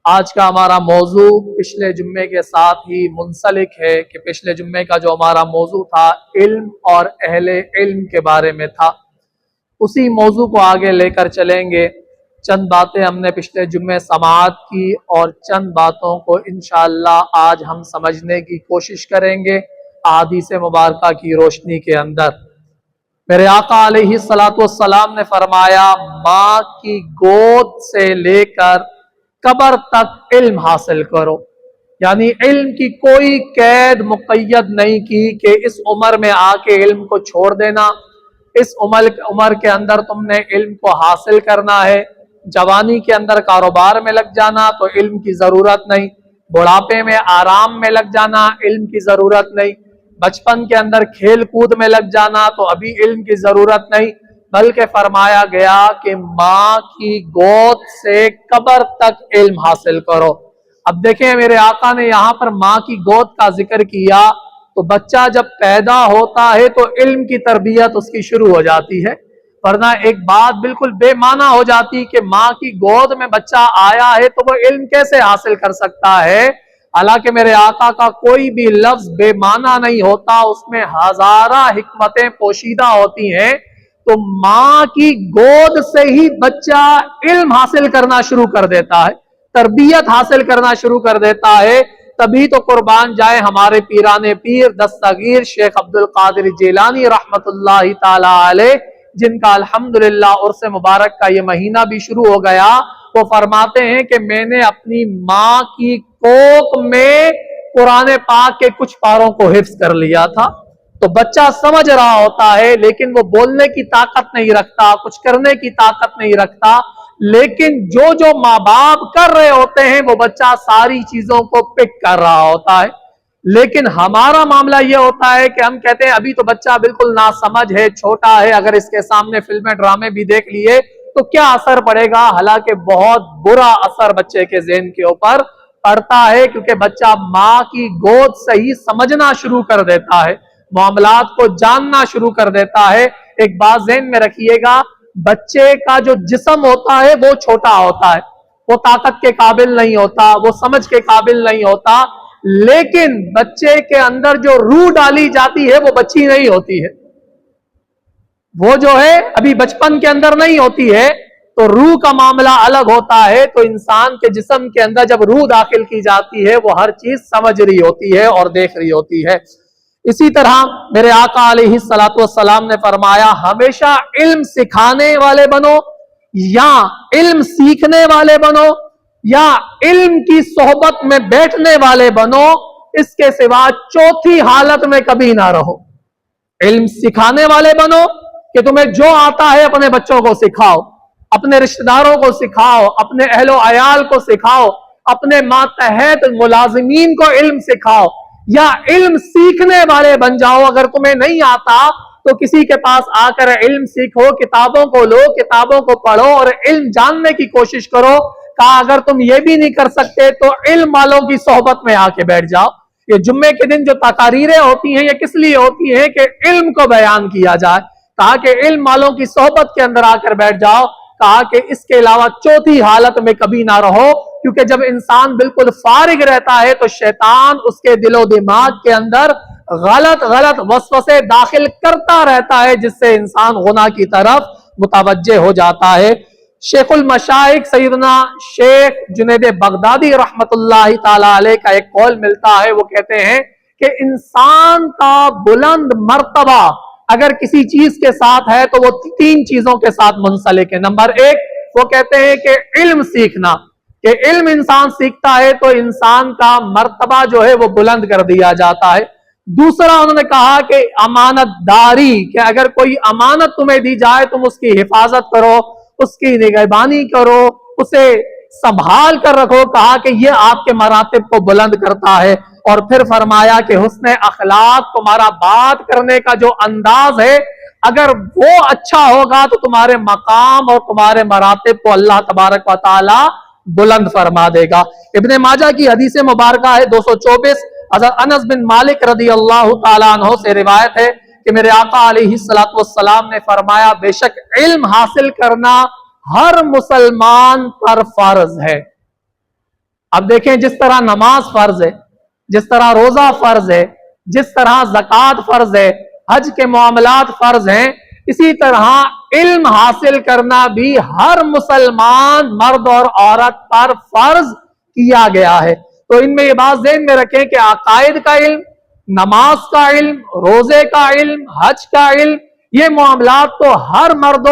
آج کا ہمارا موضوع پچھلے جمعے کے ساتھ ہی منسلک ہے کہ پچھلے جمعے کا جو ہمارا موضوع تھا علم اور اہل علم کے بارے میں تھا، اسی موضوع کو آگے لے کر چلیں گے۔ چند باتیں ہم نے پچھلے جمعے سماعت کی اور چند باتوں کو انشاءاللہ آج ہم سمجھنے کی کوشش کریں گے احادیث مبارکہ کی روشنی کے اندر۔ میرے آقا علیہ الصلوۃ والسلام نے فرمایا، ماں کی گود سے لے کر قبر تک علم حاصل کرو، یعنی علم کی کوئی قید مقید نہیں کی کہ اس عمر میں آ کے علم کو چھوڑ دینا، اس عمر کے اندر تم نے علم کو حاصل کرنا ہے، جوانی کے اندر کاروبار میں لگ جانا تو علم کی ضرورت نہیں، بڑھاپے میں آرام میں لگ جانا علم کی ضرورت نہیں، بچپن کے اندر کھیل کود میں لگ جانا تو ابھی علم کی ضرورت نہیں، بلکہ فرمایا گیا کہ ماں کی گود سے قبر تک علم حاصل کرو۔ اب دیکھیں میرے آقا نے یہاں پر ماں کی گود کا ذکر کیا تو بچہ جب پیدا ہوتا ہے تو علم کی تربیت اس کی شروع ہو جاتی ہے، ورنہ ایک بات بالکل بے معنی ہو جاتی کہ ماں کی گود میں بچہ آیا ہے تو وہ علم کیسے حاصل کر سکتا ہے؟ حالانکہ میرے آقا کا کوئی بھی لفظ بے معنی نہیں ہوتا، اس میں ہزارہ حکمتیں پوشیدہ ہوتی ہیں۔ تو ماں کی گود سے ہی بچہ علم حاصل کرنا شروع کر دیتا ہے، تربیت حاصل کرنا شروع کر دیتا ہے۔ تبھی تو قربان جائے ہمارے پیران پیر دستگیر شیخ عبد القادر جیلانی رحمت اللہ تعالی علیہ، جن کا الحمدللہ عرس مبارک کا یہ مہینہ بھی شروع ہو گیا، وہ فرماتے ہیں کہ میں نے اپنی ماں کی کوکھ میں قرآن پاک کے کچھ پاروں کو حفظ کر لیا تھا۔ تو بچہ سمجھ رہا ہوتا ہے لیکن وہ بولنے کی طاقت نہیں رکھتا، کچھ کرنے کی طاقت نہیں رکھتا، لیکن جو ماں باپ کر رہے ہوتے ہیں وہ بچہ ساری چیزوں کو پک کر رہا ہوتا ہے۔ لیکن ہمارا معاملہ یہ ہوتا ہے کہ ہم کہتے ہیں ابھی تو بچہ بالکل ناسمجھ ہے، چھوٹا ہے، اگر اس کے سامنے فلمیں ڈرامے بھی دیکھ لیے تو کیا اثر پڑے گا؟ حالانکہ بہت برا اثر بچے کے ذہن کے اوپر پڑتا ہے، کیونکہ بچہ ماں کی گود سے ہی سمجھنا شروع کر دیتا ہے، معاملات کو جاننا شروع کر دیتا ہے۔ ایک بات ذہن میں رکھیے گا، بچے کا جو جسم ہوتا ہے وہ چھوٹا ہوتا ہے، وہ طاقت کے قابل نہیں ہوتا، وہ سمجھ کے قابل نہیں ہوتا، لیکن بچے کے اندر جو روح ڈالی جاتی ہے وہ بچی نہیں ہوتی ہے، وہ جو ہے ابھی بچپن کے اندر نہیں ہوتی ہے، تو روح کا معاملہ الگ ہوتا ہے۔ تو انسان کے جسم کے اندر جب روح داخل کی جاتی ہے وہ ہر چیز سمجھ رہی ہوتی ہے اور دیکھ رہی ہوتی ہے۔ اسی طرح میرے آقا علیہ الصلوۃ والسلام نے فرمایا، ہمیشہ علم سکھانے والے بنو یا علم سیکھنے والے بنو یا علم کی صحبت میں بیٹھنے والے بنو، اس کے سوا چوتھی حالت میں کبھی نہ رہو۔ علم سکھانے والے بنو کہ تمہیں جو آتا ہے اپنے بچوں کو سکھاؤ، اپنے رشتہ داروں کو سکھاؤ، اپنے اہل و عیال کو سکھاؤ، اپنے ماتحت ملازمین کو علم سکھاؤ، یا علم سیکھنے والے بن جاؤ۔ اگر تمہیں نہیں آتا تو کسی کے پاس آ کر علم سیکھو، کتابوں کو لو، کتابوں کو پڑھو اور علم جاننے کی کوشش کرو۔ کہا اگر تم یہ بھی نہیں کر سکتے تو علم والوں کی صحبت میں آ کے بیٹھ جاؤ۔ یہ جمعے کے دن جو تقاریریں ہوتی ہیں یہ کس لیے ہوتی ہیں؟ کہ علم کو بیان کیا جائے۔ کہا کہ علم والوں کی صحبت کے اندر آ کر بیٹھ جاؤ۔ کہا کہ اس کے علاوہ چوتھی حالت میں کبھی نہ رہو، کیونکہ جب انسان بالکل فارغ رہتا ہے تو شیطان اس کے دل و دماغ کے اندر غلط وسوسے داخل کرتا رہتا ہے، جس سے انسان گناہ کی طرف متوجہ ہو جاتا ہے۔ شیخ المشائخ سیدنا شیخ جنید بغدادی رحمت اللہ تعالی علیہ کا ایک قول ملتا ہے، وہ کہتے ہیں کہ انسان کا بلند مرتبہ اگر کسی چیز کے ساتھ ہے تو وہ تین چیزوں کے ساتھ منسلک ہے۔ نمبر ایک وہ کہتے ہیں کہ علم سیکھنا، کہ علم انسان سیکھتا ہے تو انسان کا مرتبہ جو ہے وہ بلند کر دیا جاتا ہے۔ دوسرا انہوں نے کہا کہ امانت داری، کہ اگر کوئی امانت تمہیں دی جائے تم اس کی حفاظت کرو، اس کی نگہبانی کرو، اسے سنبھال کر رکھو۔ کہا کہ یہ آپ کے مراتب کو بلند کرتا ہے۔ اور پھر فرمایا کہ حسن اخلاق، تمہارا بات کرنے کا جو انداز ہے اگر وہ اچھا ہوگا تو تمہارے مقام اور تمہارے مراتب کو اللہ تبارک و تعالی بلند فرما دے گا۔ ابن ماجہ کی حدیث مبارکہ ہے 224، حضرت انس بن مالک رضی اللہ تعالیٰ عنہ سے روایت ہے کہ میرے آقا علیہ الصلوۃ والسلام نے فرمایا، بے شک علم حاصل کرنا ہر مسلمان پر فرض ہے۔ अब देखें, जिस तरह नमाज फर्ज है, जिस तरह रोजा फर्ज है, जिस तरह ज़कात फर्ज है, हज के मामलात फर्ज हैं, इसी तरह इल्म हासिल करना भी हर मुसलमान मर्द और औरत पर फर्ज किया गया है। तो इनमें ये बात ज़हन में रखें कि अकायद का इल्म, नमाज का इल्म, रोजे का इल्म, हज का इल्म, ये मामलात तो हर मर्द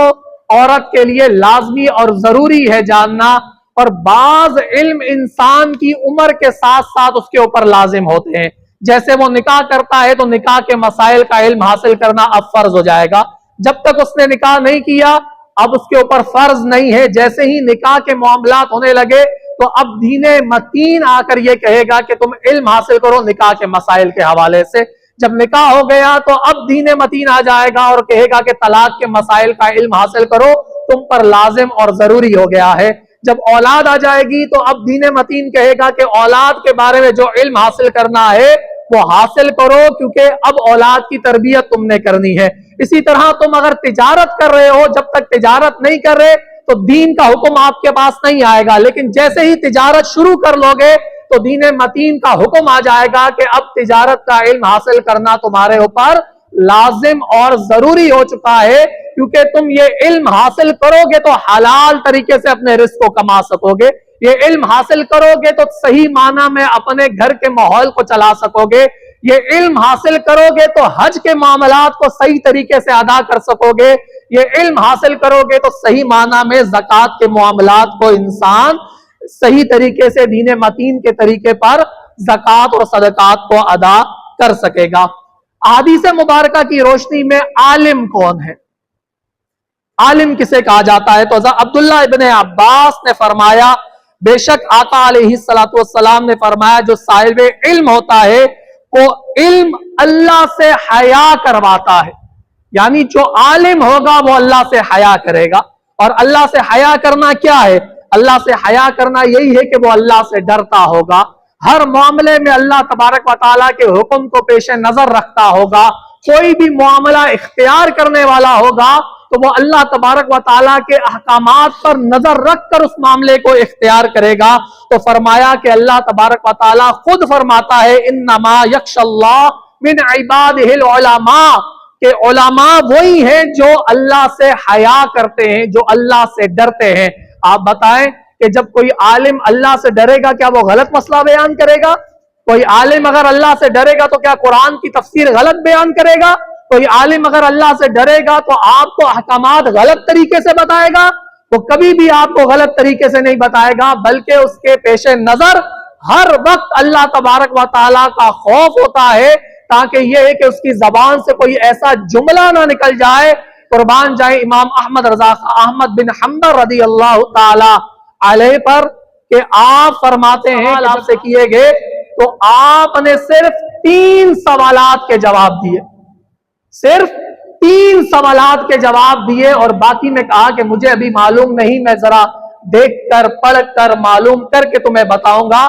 औरत के लिए लाजमी और जरूरी है जानना। और बाज इल्म इंसान की उम्र के साथ साथ उसके ऊपर लाजिम होते हैं। जैसे वो निकाह करता है तो निकाह के मसाइल का इल्म हासिल करना अब फर्ज हो जाएगा। जब तक उसने निकाह नहीं किया अब उसके ऊपर फर्ज नहीं है। जैसे ही निकाह के मामलात होने लगे तो अब दीने मतीन आकर ये कहेगा कि तुम इल्म हासिल करो निकाह के मसाइल के हवाले से। जब निकाह हो गया तो अब दीने मतीन आ जाएगा और कहेगा कि तलाक के मसाइल का इल्म हासिल करो, तुम पर लाजिम और जरूरी हो गया है। जब औलाद आ जाएगी तो अब दीने मतीन कहेगा कि औलाद के बारे में जो इल्म हासिल करना है वो हासिल करो, क्योंकि अब औलाद की तरबियत तुमने करनी है। इसी तरह तुम अगर तिजारत कर रहे हो, जब तक तिजारत नहीं कर रहे तो दीन का हुक्म आपके पास नहीं आएगा, लेकिन जैसे ही तिजारत शुरू कर लोगे तो दीने मतीन का हुक्म आ जाएगा कि अब तिजारत का इल्म हासिल करना तुम्हारे ऊपर लाजिम और जरूरी हो चुका है, क्योंकि तुम ये इल्म हासिल करोगे तो हलाल तरीके से अपने रिस्क को कमा सकोगे। ये इल्म हासिल करोगे तो सही माना में अपने घर के माहौल को चला सकोगे। ये इल्म हासिल करोगे तो हज के मामलात को सही तरीके से अदा कर सकोगे। ये इल्म हासिल करोगे तो सही माना में ज़कात के मामलात को इंसान सही तरीके से दीने मतीन के तरीके पर ज़कात और सदकात को अदा कर सकेगा। हदीस मुबारका की रोशनी में आलिम कौन है, आलिम किसे कहा जाता है? तो अब्दुल्ला इब्ने अब्बास ने फरमाया, बेशक आका अलैहिस्सलातु वस्सलाम ने फरमाया, जो साहिब इल्म होता है वो इल्म अल्लाह से हया करवाता है। यानी जो आलिम होगा वो अल्लाह से हया करेगा। और अल्लाह से हया करना क्या है? अल्लाह से हया करना यही है कि वो अल्लाह से डरता होगा, हर मामले में अल्लाह तबारक व तआला के हुक्म को पेश नजर रखता होगा। कोई भी मामला इख्तियार करने वाला होगा तो वो अल्लाह तबारक व तआला के अहकामात पर नजर रख कर उस मामले को इख्तियार करेगा। तो फरमाया कि अल्लाह तबारक व तआला खुद फरमाता है, इन्नमा यख्शल्लाह मिन इबादिहिल उलमा, के उलमा वही हैं जो अल्लाह से हया करते हैं, जो अल्लाह से डरते हैं। आप बताएं कि जब कोई आलिम अल्लाह से डरेगा क्या वो गलत मसला बयान करेगा? कोई आलिम अगर अल्लाह से डरेगा तो क्या कुरान की तफसीर गलत बयान करेगा? कोई आलिम अगर अल्लाह से डरेगा तो आपको अहकामात गलत तरीके से बताएगा? वो कभी भी आपको गलत तरीके से नहीं बताएगा, बल्कि उसके पेश नजर हर वक्त अल्लाह तबारक व तआला का खौफ होता है, ताकि यह है कि उसकी जबान से कोई ऐसा जुमला ना निकल जाए। कुर्बान जाए इमाम अहमद रजा अहमद बिन हम्बल रदी अल्लाह ताला अलैह पर, कि आप फरमाते हैं आपसे किए गए तो आपने सिर्फ 3 सवालात के जवाब दिए, सिर्फ 3 सवालात के जवाब दिए, और बाकी में कहा कि मुझे अभी मालूम नहीं, मैं जरा देख कर पढ़ कर मालूम करके तुम्हें बताऊंगा।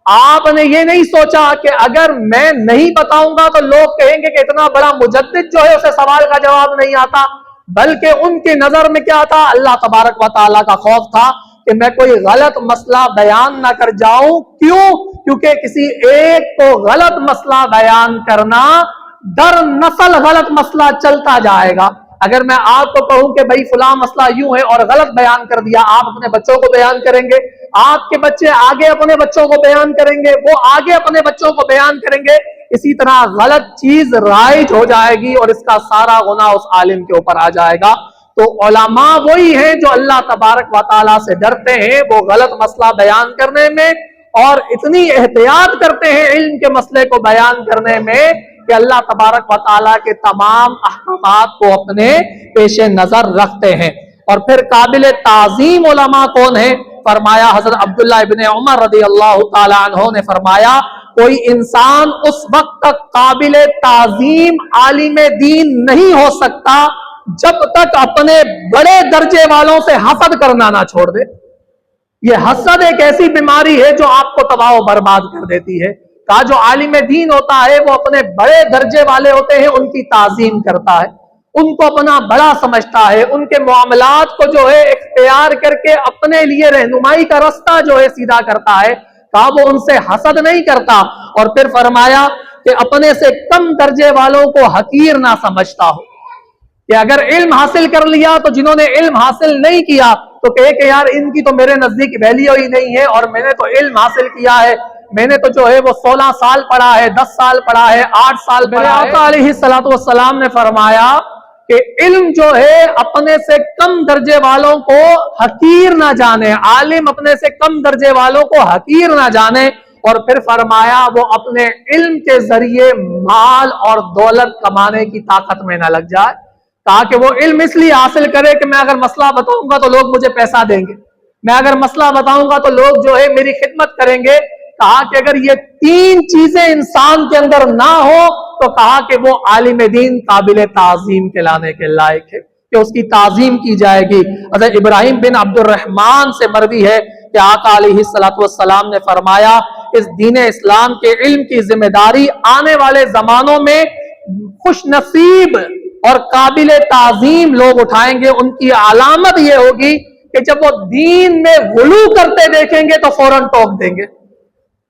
आपने ये नहीं सोचा कि अगर मैं नहीं बताऊंगा तो लोग कहेंगे कि इतना बड़ा मुजद्दिद जो है उसे सवाल का जवाब नहीं आता, बल्कि उनकी नजर में क्या था? अल्लाह तबारक व तआला का खौफ था कि मैं कोई गलत मसला बयान ना कर जाऊं। क्यों? क्योंकि किसी एक को गलत मसला बयान करना दर नस्ल गलत मसला चलता जाएगा। अगर मैं आपको कहूं कि भाई फलां मसला यूं है और गलत बयान कर दिया, आप अपने बच्चों को बयान करेंगे, आपके बच्चे आगे अपने बच्चों को बयान करेंगे, वो आगे अपने बच्चों को बयान करेंगे, इसी तरह गलत चीज राइज हो जाएगी और इसका सारा गुनाह उस आलिम के ऊपर आ जाएगा। तो उलमा वही हैं जो अल्लाह तबारक व तआला से डरते हैं, वो गलत मसला बयान करने में और इतनी एहतियात करते हैं इल्म के मसले को बयान करने में कि अल्लाह तबारक व तआला के तमाम अहकामात को अपने पेश नजर रखते हैं। और फिर काबिल ताजीम उलमा कौन है? फरमाया हजरत अब्दुल्ला इब्ने उमर रदी अल्लाह तआला अन्हु ने फरमाया, कोई इंसान उस वक्त तक काबिल ताजीम आलिम दीन नहीं हो सकता जब तक अपने बड़े दर्जे वालों से हसद करना ना छोड़ दे। ये हसद एक ऐसी बीमारी है जो आपको तबाह बर्बाद कर देती है। कहा जो आलिम दीन होता है वो अपने बड़े दर्जे वाले होते हैं, उनकी ताजीम करता है, उनको अपना बड़ा समझता है, उनके मामलात को जो है इख्तियार करके अपने लिए रहनुमाई का रास्ता जो है सीधा करता है। کہا وہ ان سے حسد نہیں کرتا، اور پھر فرمایا کہ اپنے سے کم درجے والوں کو حقیر نہ سمجھتا ہو، کہ اگر علم حاصل کر لیا تو جنہوں نے علم حاصل نہیں کیا تو کہے کہ یار ان کی تو میرے نزدیک ویلیو ہی نہیں ہے، اور میں نے تو علم حاصل کیا ہے، میں نے تو جو ہے وہ 16 سال پڑھا ہے، 10 سال پڑھا ہے، 8 سال پڑھا ہے۔ آقا علیہ السلام نے فرمایا کہ علم جو ہے اپنے سے کم درجے والوں کو حقیر نہ جانے، عالم اپنے سے کم درجے والوں کو حقیر نہ جانے، اور پھر فرمایا وہ اپنے علم کے ذریعے مال اور دولت کمانے کی طاقت میں نہ لگ جائے۔ کہا کہ وہ علم اس لیے حاصل کرے کہ میں اگر مسئلہ بتاؤں گا تو لوگ مجھے پیسہ دیں گے، میں اگر مسئلہ بتاؤں گا تو لوگ جو ہے میری خدمت کریں گے۔ کہا کہ اگر یہ 3 چیزیں انسان کے اندر نہ ہو تو کہا کہ وہ عالم دین قابل تعظیم کہلانے کے لائق ہے، کہ اس کی تعظیم کی جائے گی۔ حضرت ابراہیم بن عبد الرحمن سے مروی ہے کہ آقا علیہ السلام نے فرمایا اس دین اسلام کے علم کی ذمہ داری آنے والے زمانوں میں خوش نصیب اور قابل تعظیم لوگ اٹھائیں گے۔ ان کی علامت یہ ہوگی کہ جب وہ دین میں غلو کرتے دیکھیں گے تو فوراً ٹوک دیں گے۔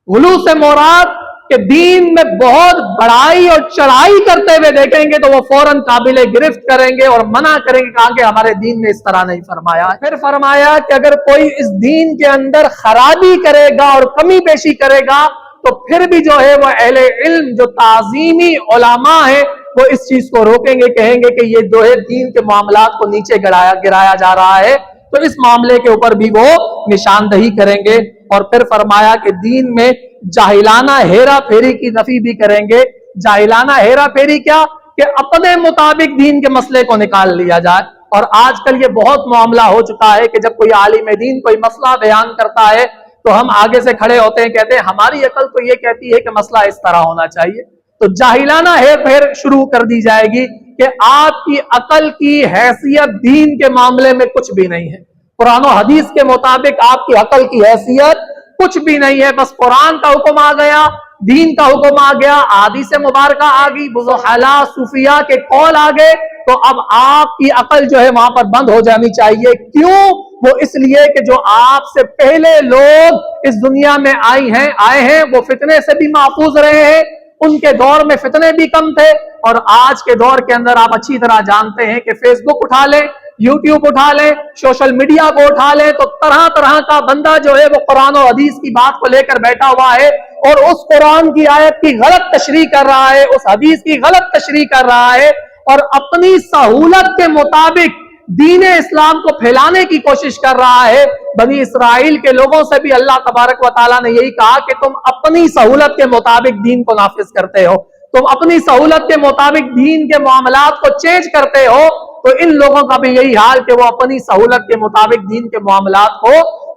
غلو سے مراد کہ دین میں بہت بڑائی اور چڑھائی کرتے ہوئے دیکھیں گے تو وہ فوراً قابل گرفت کریں گے اور منع کریں گے، کہا کہ ہمارے دین نے اس طرح نہیں فرمایا۔ پھر فرمایا کہ اگر کوئی اس دین کے اندر خرابی کرے گا اور کمی بیشی کرے گا تو پھر بھی جو ہے وہ اہل علم جو تعظیمی علماء ہیں وہ اس چیز کو روکیں گے، کہیں گے کہ یہ جو ہے دین کے معاملات کو نیچے گرایا جا رہا ہے، تو اس معاملے کے اوپر بھی وہ نشاندہی کریں گے۔ اور پھر فرمایا کہ دین میں جاہلانہ ہیرا پھیری کی نفی بھی کریں گے۔ جاہلانہ ہیرا پھیری کیا؟ کہ اپنے مطابق دین کے مسئلے کو نکال لیا جائے۔ اور آج کل یہ بہت معاملہ ہو چکا ہے کہ جب کوئی عالم دین کوئی مسئلہ بیان کرتا ہے تو ہم آگے سے کھڑے ہوتے ہیں، کہتے ہیں ہماری عقل تو یہ کہتی ہے کہ مسئلہ اس طرح ہونا چاہیے، تو جاہلانہ ہیر پھیر شروع کر دی جائے گی کہ آپ کی عقل کی حیثیت دین کے معاملے میں کچھ بھی نہیں ہے، قرآن و حدیث کے مطابق آپ کی عقل کی حیثیت کچھ بھی نہیں ہے، بس قرآن کا حکم آ گیا، دین کا حکم آ گیا، احادیث مبارکہ آ گئی، بزرگاء صوفیاء کے قول آ گئے، تو اب آپ کی عقل جو ہے وہاں پر بند ہو جانی چاہیے۔ کیوں؟ وہ اس لیے کہ جو آپ سے پہلے لوگ اس دنیا میں آئے ہیں وہ فتنے سے بھی محفوظ رہے ہیں، ان کے دور میں فتنے بھی کم تھے، اور آج کے دور کے اندر آپ اچھی طرح جانتے ہیں کہ فیس بک اٹھا لیں، یوٹیوب اٹھا لیں، سوشل میڈیا کو اٹھا لیں، تو طرح طرح کا بندہ جو ہے وہ قرآن و حدیث کی بات کو لے کر بیٹھا ہوا ہے اور اس قرآن کی آیت کی غلط تشریح کر رہا ہے، اس حدیث کی غلط تشریح کر رہا ہے، اور اپنی سہولت کے مطابق دین اسلام کو پھیلانے کی کوشش کر رہا ہے۔ بنی اسرائیل کے لوگوں سے بھی اللہ تبارک و تعالیٰ نے یہی کہا کہ تم اپنی سہولت کے مطابق دین کو نافذ کرتے ہو، تم اپنی سہولت کے مطابق دین کے معاملات کو چینج کرتے ہو، تو ان لوگوں کا بھی یہی حال کہ وہ اپنی سہولت کے مطابق دین کے معاملات کو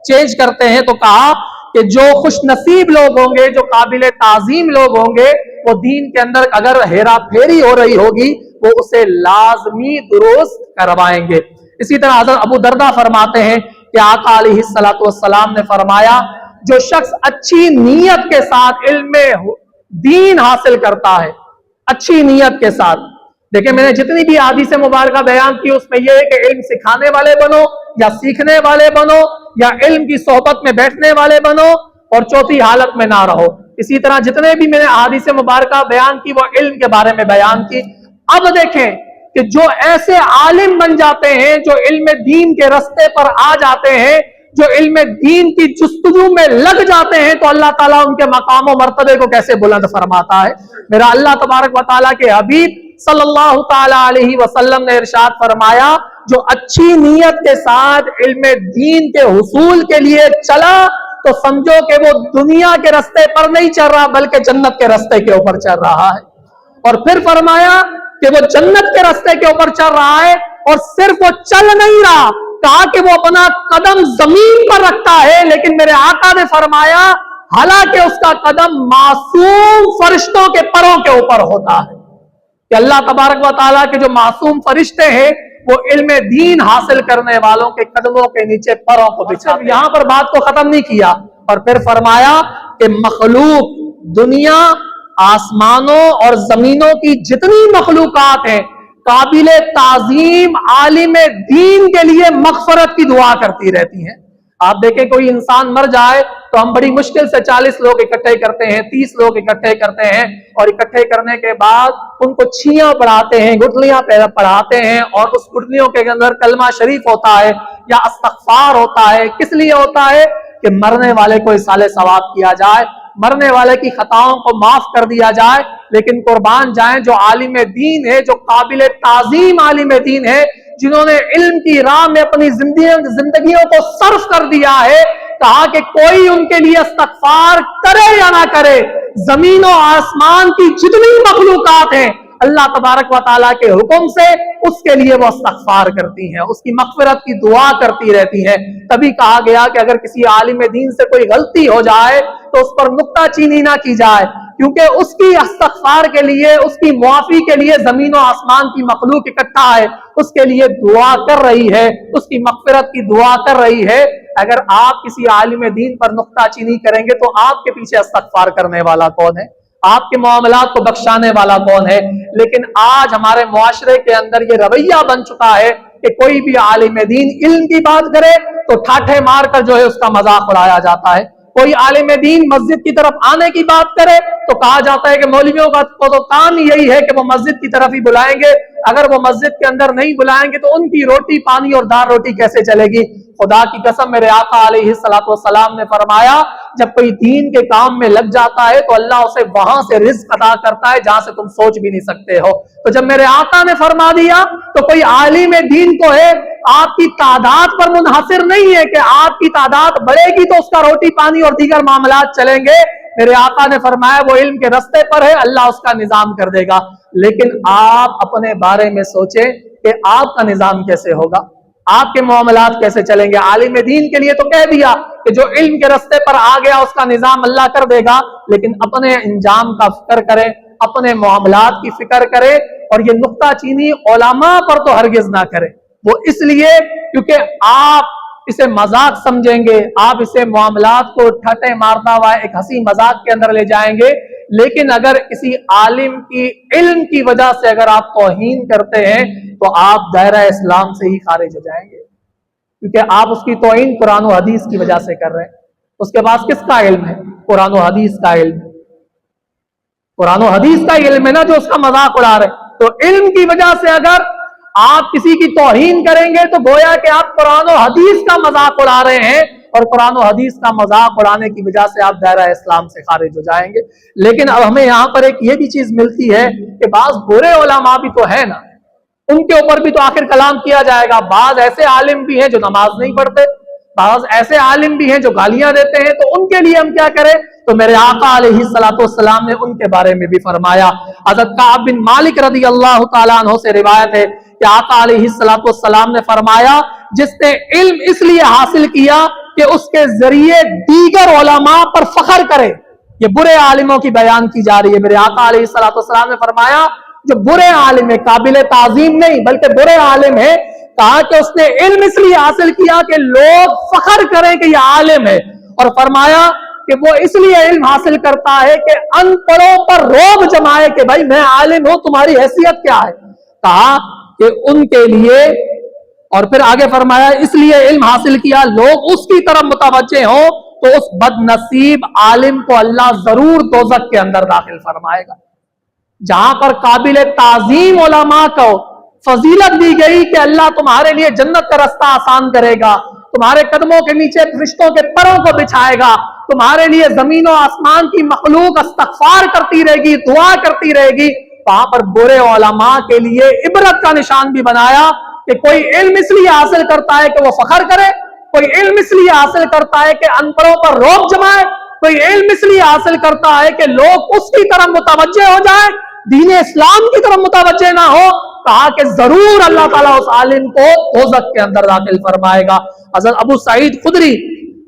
چینج کرتے ہیں۔ تو کہا کہ جو خوش نصیب لوگ ہوں گے، جو قابل تعظیم لوگ ہوں گے، وہ دین کے اندر اگر ہیرا پھیری ہو رہی ہوگی وہ اسے لازمی درست کروائیں گے۔ اسی طرح حضرت ابو دردہ فرماتے ہیں کہ آقا علیہ السلام نے فرمایا جو شخص اچھی نیت کے ساتھ علم دین حاصل کرتا ہے، اچھی نیت کے ساتھ، دیکھیں میں نے جتنی بھی احادیث مبارکہ بیان کی اس میں یہ ہے کہ علم سکھانے والے بنو یا سیکھنے والے بنو یا علم کی صحبت میں بیٹھنے والے بنو، اور چوتھی حالت میں نہ رہو۔ اسی طرح جتنے بھی میں نے احادیث مبارکہ بیان کی وہ علم کے بارے میں بیان کی۔ اب دیکھیں کہ جو ایسے عالم بن جاتے ہیں، جو علم دین کے رستے پر آ جاتے ہیں، جو علم دین کی جستجو میں لگ جاتے ہیں، تو اللہ تعالیٰ ان کے مقام و مرتبے کو کیسے بلند فرماتا ہے۔ میرا اللہ تبارک و تعالیٰ کے حبیب صلی اللہ تعالیٰ علیہ وسلم نے ارشاد فرمایا جو اچھی نیت کے ساتھ علم دین کے حصول کے لیے چلا تو سمجھو کہ وہ دنیا کے رستے پر نہیں چل رہا بلکہ جنت کے رستے کے اوپر چل رہا ہے۔ اور پھر فرمایا کہ وہ جنت کے رستے کے اوپر چل رہا ہے، اور صرف وہ چل نہیں رہا، کہا کہ وہ اپنا قدم زمین پر رکھتا ہے، لیکن میرے آقا نے فرمایا حالانکہ اس کا قدم معصوم فرشتوں کے پروں کے اوپر ہوتا ہے، کہ اللہ تبارک و تعالیٰ کے جو معصوم فرشتے ہیں وہ علم دین حاصل کرنے والوں کے قدموں کے نیچے پروں کو بچھاتے ہیں۔ یہاں پر بات کو ختم نہیں کیا، اور پھر فرمایا کہ مخلوق دنیا آسمانوں اور زمینوں کی جتنی مخلوقات ہیں قابل تعظیم عالم دین کے لیے مغفرت کی دعا کرتی رہتی ہیں۔ آپ دیکھیں کوئی انسان مر جائے تو तो हम बड़ी मुश्किल से 40 लोग इकट्ठे करते हैं, 30 लोग इकट्ठे करते हैं, और इकट्ठे करने के बाद उनको छियां पढ़ाते हैं, गुठलियां पढ़ाते हैं, और उस गुठलियों के अंदर कलमा शरीफ होता है या इस्तग़फ़ार होता है। किस लिए होता है? कि मरने वाले को इसाले सवाब किया जाए, मरने वाले की खताओं को माफ कर दिया जाए। लेकिन कुर्बान जाएं जो आलिम दीन है, जो काबिल ताजीम आलिम दीन है, जिन्होंने इल्म की राह में अपनी जिंदगियों को सर्फ कर दिया है, कहा कि कोई उनके लिए इस्तग़फ़ार करे या ना करे, जमीन और आसमान की जितनी मखलूकात हैं अल्लाह तबारक व तआला के हुक्म से उसके लिए वो इस्तग़फ़ार करती हैं, उसकी मग़फ़िरत की दुआ करती रहती हैं। तभी कहा गया कि अगर किसी आलिम दीन से कोई गलती हो जाए तो उस पर नुक्ताचीनी ना की जाए, क्योंकि उसकी इस्तग़फ़ार के लिए, उसकी मुआफ़ी के लिए ज़मीन और आसमान की मखलूक इकट्ठा है, उसके लिए दुआ कर रही है, उसकी मग़फ़िरत की दुआ कर रही है। अगर आप किसी आलिम दीन पर नुक्ताचीनी करेंगे तो आपके पीछे इस्तग़फ़ार करने वाला कौन है? आपके मामलात को बख्शाने वाला कौन है? लेकिन आज हमारे मुआशरे के अंदर ये रवैया बन चुका है कि कोई भी आलिम दीन इल्म की बात करे तो ठाठे मार कर जो है उसका मजाक उड़ाया जाता है। कोई आलिम दीन मस्जिद की तरफ आने की बात करे तो कहा जाता है कि मौलवियों का तो काम यही है कि वो मस्जिद की तरफ ही बुलाएंगे, अगर वो मस्जिद के अंदर नहीं बुलाएंगे तो उनकी रोटी पानी और दाल रोटी कैसे चलेगी। खुदा की कसम, मेरे आका अलैहिस्सलातु वस्सलाम ने फरमाया, जब कोई दीन के काम में लग जाता है तो अल्लाह उसे वहां से रिज़्क़ अता करता है जहां से तुम सोच भी नहीं सकते हो। तो जब मेरे आका ने फरमा दिया तो कोई आलिम दीन को है आपकी तादाद पर मुनहसिर नहीं है कि आपकी तादाद बढ़ेगी तो उसका रोटी पानी और दीगर मामलात चलेंगे। मेरे आका ने फरमाया वो इल्म के रास्ते पर है, अल्लाह उसका निजाम कर देगा। लेकिन आप अपने बारे में सोचें कि आपका निजाम कैसे होगा, आपके मामलात कैसे चलेंगे। आलिम दीन के लिए तो कह दिया कि जो इल्म के रास्ते पर आ गया उसका निजाम अल्लाह कर देगा, लेकिन अपने इंजाम का फिक्र करें, अपने मामलात की फिक्र करें, और ये नुक्ताचीनी उलमा पर तो हरगिज ना करें। वो इसलिए क्योंकि आप इसे मजाक समझेंगे, आप इसे मामलात को ठट्टे मारता हुआ एक हंसी मजाक के अंदर ले जाएंगे। लेकिन अगर किसी आलिम की इल्म की वजह से अगर आप तौहीन करते हैं तो आप दायरा इस्लाम से ही खारिज हो जाएंगे, क्योंकि आप उसकी तौहीन कुरान और हदीस की वजह से कर रहे हैं। उसके पास किसका इल्म है? कुरान और हदीस का इल्म, कुरान और हदीस का इल्म है ना जो उसका मजाक उड़ा रहे। तो इल्म की वजह से अगर आप किसी की तौहीन करेंगे तो गोया कि आप कुरान और हदीस का मजाक उड़ा रहे हैं, और कुरान और हदीस का मजाक उड़ाने की वजह से आप दायरा इस्लाम से खारिज हो जाएंगे। लेकिन अब हमें यहाँ पर एक ये भी चीज मिलती है कि बाज बुरे उलमा भी तो है ना, उनके ऊपर भी तो आखिर कलाम किया जाएगा। बाज ऐसे आलिम भी हैं जो नमाज नहीं पढ़ते, बाज ऐसे आलिम भी हैं जो गालियां देते हैं, तो उनके लिए हम क्या करें? तो मेरे आका अलैहिस्सलातु वस्सलाम ने उनके बारे में भी फरमाया। हज़रत काब बिन मालिक रज़ी अल्लाह तआला अन्हु से रिवायत है कि आका अलैहिस्सलातु वस्सलाम ने फरमाया, जिसने इल्म इसलिए हासिल किया कि उसके जरिए दीगर उलमा पर फख्र करे। ये बुरे आलिमों की बयान की जा रही है। मेरे आका अलैहिस्सलातु वस्सलाम ने फरमाया जो बुरे आलिम है, काबिल ताजीम नहीं बल्कि बुरे आलिम है, कहा कि उसने इल्म इसलिए हासिल किया कि लोग फख्र करें कि यह आलिम है, और फरमाया कि वो इसलिए इल्म हासिल करता है कि अनपढ़ों पर रोब जमाए कि भाई मैं आलिम हूं, तुम्हारी हैसियत क्या है। कहा कि उनके लिए, और फिर आगे फरमाया इसलिए इल्म हासिल किया लोग उसकी तरफ मुतवज्जे हो तो उस बदनसीब आलिम को अल्लाह जरूर दोज़ख के अंदर दाखिल फरमाएगा। जहां पर काबिल ताजीम उलमा को फजीलत दी गई कि अल्लाह तुम्हारे लिए जन्नत का रास्ता आसान करेगा, तुम्हारे कदमों के नीचे फरिश्तों के परों को बिछाएगा, तुम्हारे लिए जमीन और आसमान की मखलूक इस्तग़फ़ार करती रहेगी, दुआ करती रहेगी। वहां पर बुरे उलमा के लिए इबरत का निशान भी बनाया कि कोई इल्म इसलिए हासिल करता है कि वो फख्र करे, कोई इल्म इसलिए हासिल करता है कि अनपढ़ों पर रोब जमाए, कोई इल्म इसलिए हासिल करता है कि लोग उसकी तरफ मुतवज्जे हो जाए, दीन इस्लाम की तरफ मुतवज्जे ना हो। कहा कि जरूर अल्लाह ताला उस आलिम को दोज़ख के अंदर दाखिल फरमाएगा। हज़रत अबू सईद खुदरी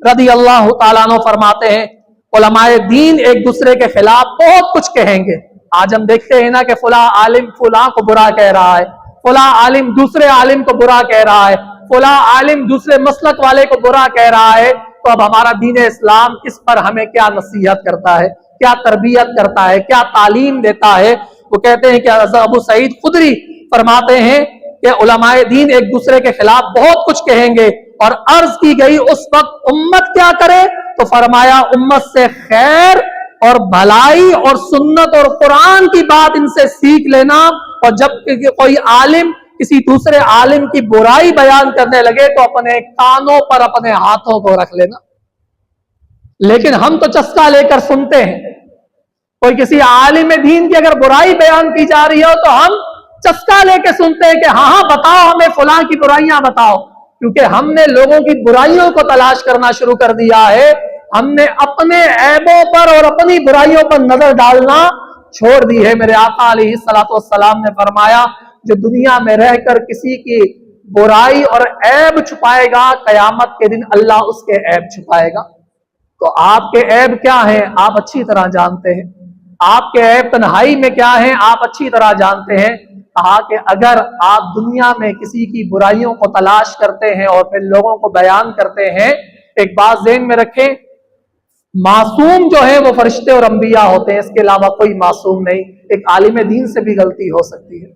रज़ी अल्लाह तआला अन्हु फरमाते हैं, उलमाए दीन एक दूसरे के खिलाफ बहुत कुछ कहेंगे। आज हम देखते हैं ना कि फुला आलिम फुला को बुरा कह रहा है, फुला आलिम दूसरे आलिम को बुरा कह रहा है, फुला आलिम दूसरे मसलक वाले को बुरा कह रहा है। तो अब हमारा दीन इस्लाम इस पर हमें क्या नसीहत करता है, क्या तरबियत करता है, क्या तालीम देता है। वो कहते हैं कि अबू सईद खुदरी फरमाते हैं कि उलमाए दीन एक दूसरे के खिलाफ बहुत कुछ कहेंगे, और अर्ज की गई उस वक्त उम्मत क्या करे, तो फरमाया उम्मत से खैर और भलाई और सुन्नत और कुरान की बात इनसे सीख लेना, और जब कोई आलिम किसी दूसरे आलिम की बुराई बयान करने लगे तो अपने कानों पर अपने हाथों को रख लेना। लेकिन हम तो चस्का लेकर सुनते हैं, कोई किसी आलिम दीन की अगर बुराई बयान की जा रही हो तो हम चस्का लेके सुनते हैं कि हाँ बताओ, हमें फलां की बुराइयां बताओ, क्योंकि हमने लोगों की बुराइयों को तलाश करना शुरू कर दिया है। हमने अपने ऐबों पर और अपनी बुराइयों पर नजर डालना छोड़ दी है। मेरे आका अलैहिस्सलातु वस्सलाम ने फरमाया, जो दुनिया में रहकर किसी की बुराई और ऐब छुपाएगा, कयामत के दिन अल्लाह उसके ऐब छुपाएगा। तो आपके ऐब क्या हैं आप अच्छी तरह जानते हैं, आपके ऐब तन्हाई में क्या है आप अच्छी तरह जानते हैं। कहा कि अगर आप दुनिया में किसी की बुराइयों को तलाश करते हैं और फिर लोगों को बयान करते हैं, एक बात ज़हन में रखें, मासूम जो है वो फरिश्ते और अंबिया होते हैं, इसके अलावा कोई मासूम नहीं। एक आलिम दीन से भी गलती हो सकती है,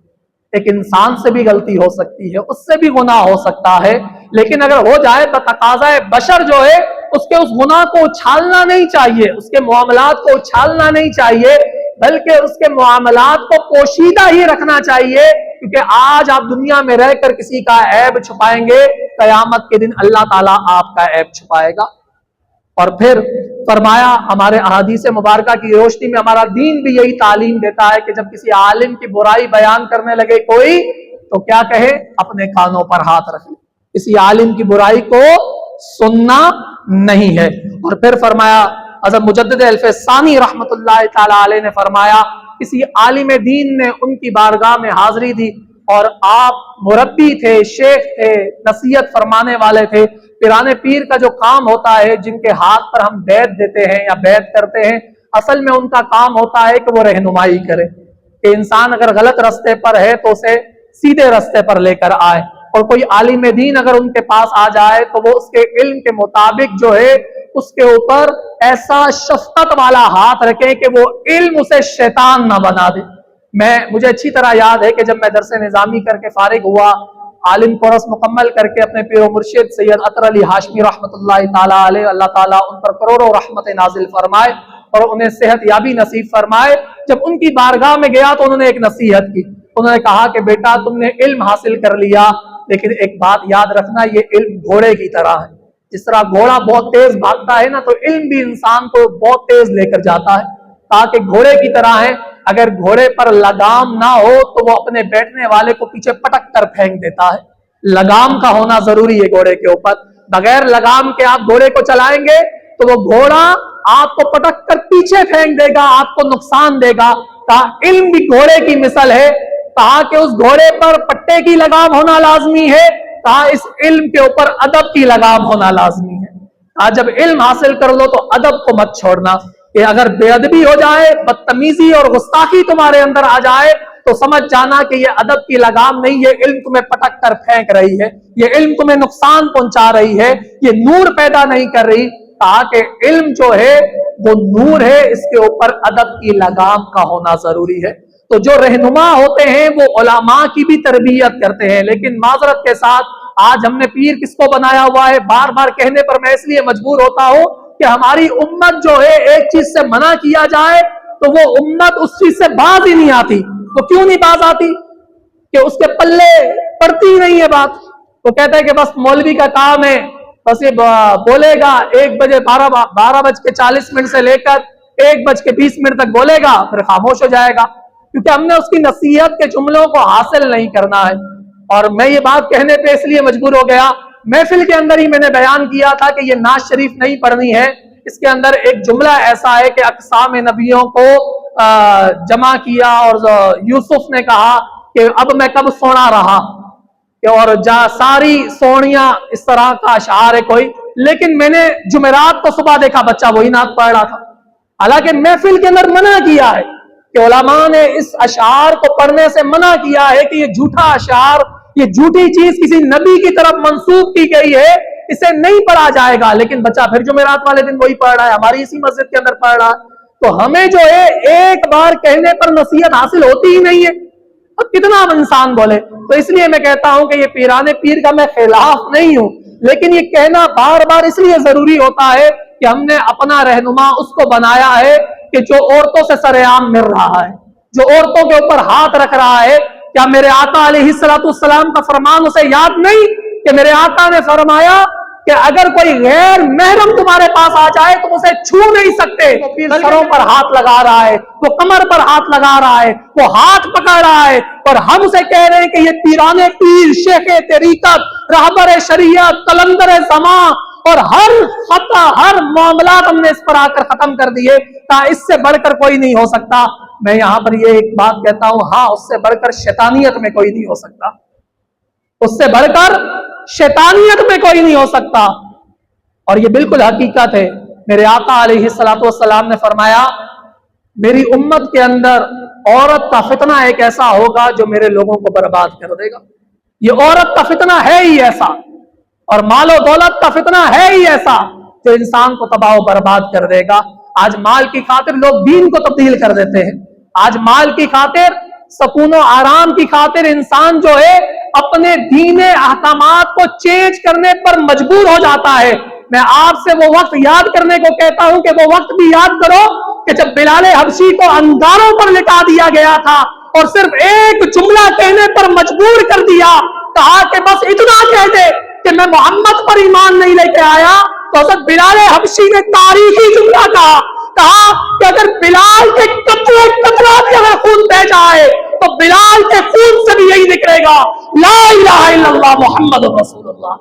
एक इंसान से भी गलती हो सकती है, उससे भी गुनाह हो सकता है, लेकिन अगर हो जाए तो तकाज़ा बशर जो है उसके उस गुनाह को उछालना नहीं चाहिए, उसके मुआमलात को उछालना नहीं चाहिए, बल्कि उसके मुआमलात को पोशीदा ही रखना चाहिए, क्योंकि आज आप दुनिया में रहकर किसी का ऐब छुपाएंगे, कयामत के दिन अल्लाह ताला आपका ऐब छुपाएगा। और फिर फरमाया, हमारे अहादीस मुबारका की रोशनी में हमारा दीन भी यही तालीम देता है कि जब किसी आलिम की बुराई बयान करने लगे कोई, तो क्या कहे, अपने कानों पर हाथ रख ले, किसी आलिम की बुराई को सुनना नहीं है। और फिर फरमाया, हज़रत मुजद्दिद अल्फ़सानी रहमतुल्लाह ताला अलैह ने फरमाया, किसी आलिम दीन ने उनकी बारगाह में हाजिरी दी और आप मुरब्बी थे, शेख थे, नसीहत फरमाने वाले थे। पिराने पीर का जो काम होता है, जिनके हाथ पर हम बैत देते हैं या बैत करते हैं, असल में उनका काम होता है कि वो रहनुमाई करे कि इंसान अगर गलत रास्ते पर है तो उसे सीधे रास्ते पर लेकर आए, और कोई आलिम दीन अगर उनके पास आ जाए तो वो उसके इल्म के मुताबिक जो है उसके ऊपर ऐसा शफकत वाला हाथ रखे कि वो इल्म उसे शैतान ना बना दे। मुझे अच्छी तरह याद है कि जब मैं दरसे निज़ामी करके फारिग हुआ, आलिम कोर्स मुकम्मल करके अपने पीर मुर्शिद सैयद अतर अली हाशमी रहमतुल्लाह ताला अलैह, अल्लाह ताला उन पर करोड़ों रहमत नाजिल फरमाए और उन्हें सेहत याबी नसीब फरमाए, जब उनकी बारगाह में गया तो उन्होंने एक नसीहत की। उन्होंने कहा कि बेटा तुमने इल्म हासिल कर लिया, लेकिन एक बात याद रखना, ये इल्म घोड़े की तरह है। जिस तरह घोड़ा बहुत तेज भागता है ना, तो इल्म भी इंसान को बहुत तेज लेकर जाता है, ताकि घोड़े की तरह है। अगर घोड़े पर लगाम ना हो तो वो अपने बैठने वाले को पीछे पटक कर फेंक देता है। लगाम का होना जरूरी है घोड़े के ऊपर, बगैर लगाम के आप घोड़े को चलाएंगे तो वो घोड़ा आपको पटक कर पीछे फेंक देगा, आपको नुकसान देगा। कहा इल्म भी घोड़े की मिसाल है, कहा कि उस घोड़े पर पट्टे की लगाम होना लाजमी है, कहा इस इल्म के ऊपर अदब की लगाम होना लाजमी है। कहा जब इल्म हासिल कर लो तो अदब को मत छोड़ना, कि अगर बेअदबी हो जाए, बदतमीजी और गुस्ताखी तुम्हारे अंदर आ जाए तो समझ जाना कि ये अदब की लगाम नहीं, ये इल्म तुम्हें पटक कर फेंक रही है, ये इल्म तुम्हें नुकसान पहुंचा रही है, ये नूर पैदा नहीं कर रही। कहा कि इल्म जो है वो नूर है, इसके ऊपर अदब की लगाम का होना जरूरी है। तो जो रहनुमा होते हैं वो उलमा की भी तरबियत करते हैं, लेकिन माजरत के साथ आज हमने पीर किसको बनाया हुआ है, बार बार कहने पर मैं इसलिए मजबूर होता हूं कि हमारी उम्मत जो है एक चीज से मना किया जाए तो वो उम्मत उस चीज से बाज ही नहीं आती। वो क्यों नहीं बाज आती? कि उसके पल्ले पड़ती ही नहीं है बात। वो कहता है कि बस मौलवी का काम है, बस ये बोलेगा 1 बजे 12:40 से लेकर 1:20 तक बोलेगा, फिर खामोश हो जाएगा, क्योंकि हमने उसकी नसीहत के जुमलों को हासिल नहीं करना है। और मैं ये बात कहने पे इसलिए मजबूर हो गया, महफिल के अंदर ही मैंने बयान किया था कि ये नाज शरीफ नहीं पढ़नी है। इसके अंदर एक जुमला ऐसा है कि अक़साम नबियों को जमा किया और यूसुफ ने कहा कि अब मैं कब सोना रहा, और सारी सोनिया इस तरह का अशार है कोई, लेकिन मैंने जुमेरात को सुबह देखा बच्चा वही नात पढ़ रहा था। हालांकि महफिल के अंदर मना किया है कि उलमा ने इस अशार को पढ़ने से मना किया है कि ये झूठा अशार, ये झूठी चीज किसी नबी की तरफ मंसूब की गई है, इसे नहीं पढ़ा जाएगा। लेकिन बच्चा फिर जुमेरात वाले दिन वही पढ़ रहा है, हमारी इसी मस्जिद के अंदर पढ़ रहा है। तो हमें जो है एक बार कहने पर नसीहत हासिल होती ही नहीं है, अब कितना इंसान बोले। तो इसलिए मैं कहता हूं कि ये पीराने पीर का मैं खिलाफ नहीं हूं, लेकिन ये कहना बार बार इसलिए जरूरी होता है कि हमने अपना रहनुमा उसको बनाया है कि जो औरतों से सरेआम मिल रहा है, जो औरतों के ऊपर हाथ रख रहा है। क्या मेरे आका अलैहिस्सलाम का फरमान उसे याद नहीं कि मेरे आका ने फरमाया कि अगर कोई गैर महरम तुम्हारे पास आ जाए तुम उसे छू नहीं सकते। वो फिर सरों पर हाथ लगा रहा है, वो कमर पर हाथ लगा रहा है, वो हाथ पकड़ रहा है, और हम उसे कह रहे हैं कि ये पीराने पीर, शेख तरीकत, रहबर शरीयत, कलंदर जमा, और हर मामला हमने इस पर आकर खत्म कर दिए। कहा इससे बढ़कर कोई नहीं हो सकता। मैं यहां पर ये एक बात कहता हूं, हाँ उससे बढ़कर शैतानियत में कोई नहीं हो सकता, उससे बढ़कर शैतानियत में कोई नहीं हो सकता। और ये बिल्कुल हकीकत है। मेरे आका अलैहिस्सलातु वस्सलाम ने फरमाया, मेरी उम्मत के अंदर औरत का फितना एक ऐसा होगा जो मेरे लोगों को बर्बाद कर देगा। ये औरत का फितना है ही ऐसा, और मालो दौलत का फितना है ही ऐसा जो इंसान को तबाह बर्बाद कर देगा। आज माल की खातिर लोग दीन को तब्दील कर देते हैं। आज माल की खातिर, सुकून आराम की खातिर इंसान जो है अपने दीने अहकामात को चेंज करने पर मजबूर हो जाता है। मैं आपसे वो वक्त याद करने को कहता हूं कि वो वक्त भी याद करो कि जब बिलाल हबशी को अंगारों पर लिटा दिया गया था और सिर्फ एक जुमला कहने पर मजबूर कर दिया, कहा कि बस इतना कह दे कि मैं मोहम्मद पर ईमान नहीं लेके आया, तो हज़रत बिलाल हबशी ने तारीखी जुमला कहा कि अगर बिलाल के कतरा भी अगर खून बह जाए तो बिलाल के खून से भी यही निकलेगा, ला इलाहा इल्लल्लाह मुहम्मद रसूलुल्लाह।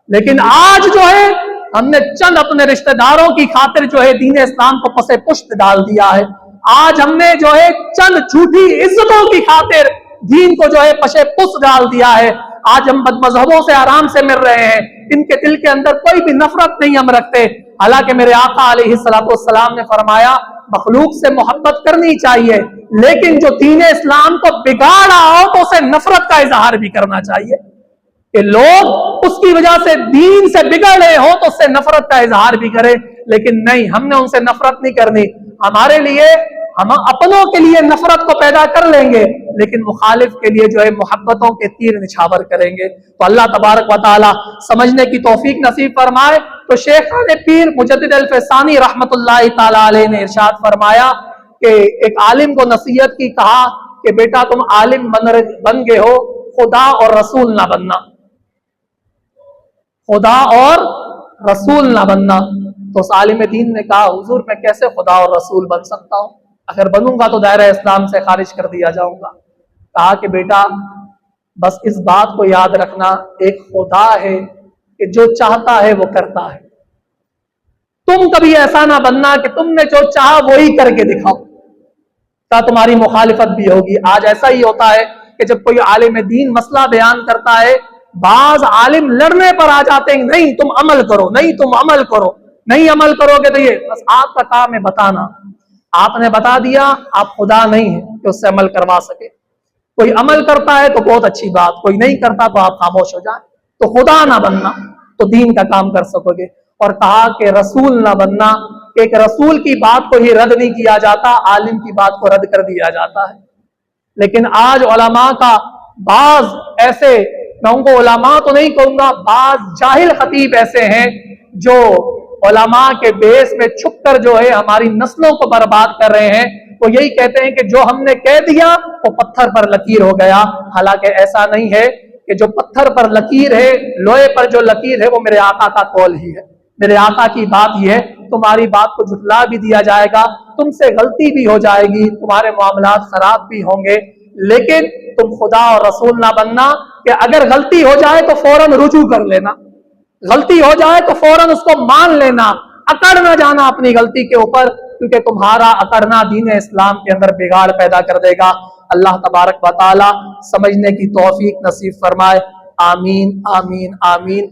लेकिन आज जो है हमने चंद अपने रिश्तेदारों की खातिर जो है दीन इस्लाम को पसे पुष्ट डाल दिया है। आज हमने जो है चंद झूठी इज्जतों की खातिर दीन को जो है पसे पुष्ट डाल दिया है। आज हम बदमजहबों से आराम से मिल रहे हैं, इनके दिल के अंदर कोई भी नफरत नहीं हम रखते। हालांकि मेरे आका अलैहिस्सलातु वस्सलाम ने फरमाया मखलूक से मोहब्बत करनी चाहिए, लेकिन जो दीन इस्लाम को बिगाड़ रहा हो तो उसे नफरत का इजहार भी करना चाहिए। कि लोग उसकी वजह से दीन से बिगड़ रहे हो तो उससे नफरत का इजहार भी करें, लेकिन नहीं, हमने उनसे नफरत नहीं करनी। हमारे लिए, हम अपनों के लिए नफरत को पैदा कर लेंगे, लेकिन मुखालिफ के लिए जो है मोहब्बतों के तीर निछावर करेंगे। तो अल्लाह तबारक व तआला समझने की तौफीक नसीब फरमाए। तो शेख पीर मुजद्दिद अल-फैसानी रहमतुल्लाहि तआला अलैह ने इरशाद फरमाया कि एक आलिम को नसीहत की, कहा कि बेटा तुम आलिम बन गए हो, खुदा और रसूल ना बनना, खुदा और रसूल ना बनना। तो उस आलिम दीन ने कहा, हुजूर मैं कैसे खुदा और रसूल बन सकता हूं, अगर बनूंगा तो दायरा इस्लाम से खारिज कर दिया जाऊंगा। कहा कि बेटा बस इस बात को याद रखना, एक खुदा है कि जो चाहता है वो करता है। तुम कभी ऐसा ना बनना कि तुमने जो चाहा वही करके दिखाओ, क्या तुम्हारी मुखालिफत भी होगी। आज ऐसा ही होता है कि जब कोई आलिम दीन मसला बयान करता है, बाज आलिम लड़ने पर आ जाते हैं, नहीं तुम अमल करो, नहीं तुम अमल करो, नहीं अमल करोगे तो ये बस आपका काम है बताना। आपने बता दिया, आप खुदा नहीं है कि उससे अमल करवा सके। कोई अमल करता है तो बहुत अच्छी बात, कोई नहीं करता तो आप खामोश हो जाए। तो खुदा ना बनना तो दीन का काम कर सकोगे। और कहा कि रसूल ना बनना, एक रसूल की बात को ही रद्द नहीं किया जाता, आलिम की बात को रद्द कर दिया जाता है। लेकिन आज उलमा का बाज ऐसे, मैं उनको उलमा तो नहीं कहूंगा, बाज जाहिल खतीब ऐसे हैं जो उलमा के बेस में छुपकर जो है हमारी नस्लों को बर्बाद कर रहे हैं। वो यही कहते हैं कि जो हमने कह दिया वो पत्थर पर लकीर हो गया। हालांकि ऐसा नहीं है कि जो पत्थर पर लकीर है, लोहे पर जो लकीर है वो मेरे आका का कौल ही है, मेरे आका की बात ही है। तुम्हारी बात को झुठला भी दिया जाएगा, तुमसे गलती भी हो जाएगी, तुम्हारे मामलात खराब भी होंगे, लेकिन तुम खुदा और रसूल ना बनना कि अगर गलती हो जाए तो फौरन रुजू कर लेना, गलती हो जाए तो फौरन उसको मान लेना, अकड़ ना जाना अपनी गलती के ऊपर, क्योंकि तुम्हारा अकड़ना दीन इस्लाम के अंदर बिगाड़ पैदा कर देगा। अल्लाह तबारक व तआला समझने की तौफीक नसीब फरमाए। आमीन आमीन आमीन।